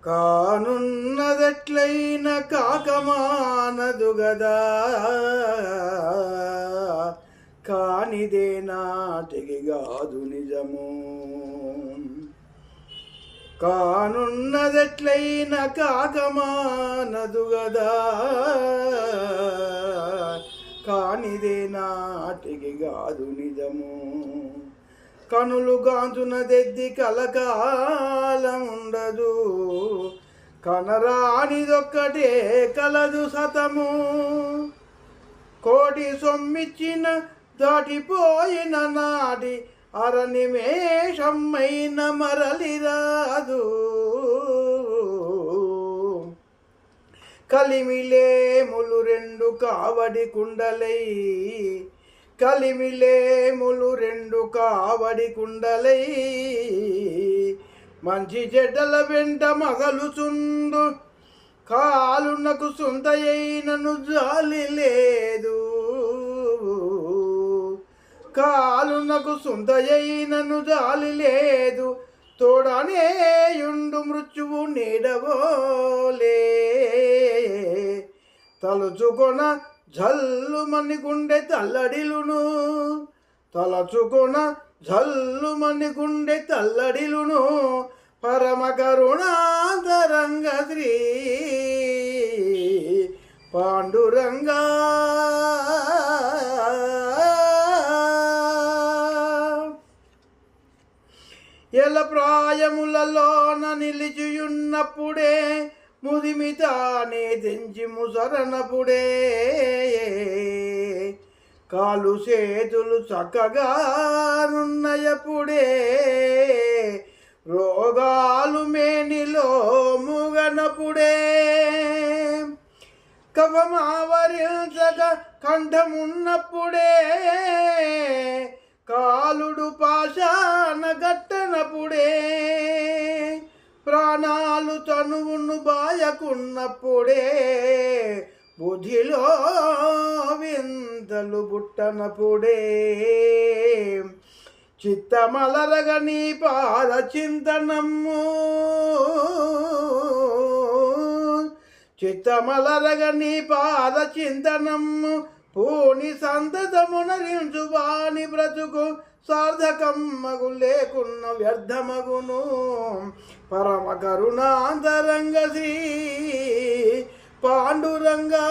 కానున్నదెట్లైన కాకమానదు గదా, కానిదే నాటికి గాదు నిజము. కానున్నదెట్లైన కాకమానదు గదా, కానిదే నాటికి గాదు నిజము. కనులు గాంచునదెద్ది కలకాలముండదు, కనరానిదొక్కటే కలదు సతము. కోటి సొమ్మిచ్చిన దాటిపోయిన నాటి అరనిమేషమైన మరలిరాదు. కలిమిలేములు రెండు కావడి కుండలై, కలిమిలేములు రెండు కావడి కుండలై, మంచి చెడ్డల వెంట మగలుచుందు, కాలునకు సొంతయైనను జాలి లేదు. కాలునకు సొంతయైనను జాలి లేదు, తోడనేయుండు మృత్యువు నీడవోలే. తలుచుకొన జల్లుమని గుండె తల్లడిలును, తలచుకొన జల్లుమని గుండె తల్లడిలును, పరమ కరుణాంతరంగ శ్రీ పాండురంగా. ఎల ప్రాయములలోన నిలిచియున్నప్పుడే, ముదిమితానే తెంచి ముసరనప్పుడే, కాలు చేతులు చక్కగానున్నయప్పుడే, రోగాలు మేనిలో ముగనప్పుడే, కవమావరించక కంఠమున్నప్పుడే, కాలుడు పాశాన గట్టనప్పుడే, ప్రాణాలు తనువును బాయకున్నప్పుడే, బుద్ధిలో వింతలు బుట్టనప్పుడే, చిత్తమలరగ నీ పాద చింతనమ్ము, చిత్తమలరగ నీ పాద చింతనమ్ము, పూని సంతతమునరించు వాని బ్రతుకు సార్థకమ్మగు లేకున్న వ్యర్థమగును. పరమ కరుణాంతరంగ శ్రీ పాండురంగా.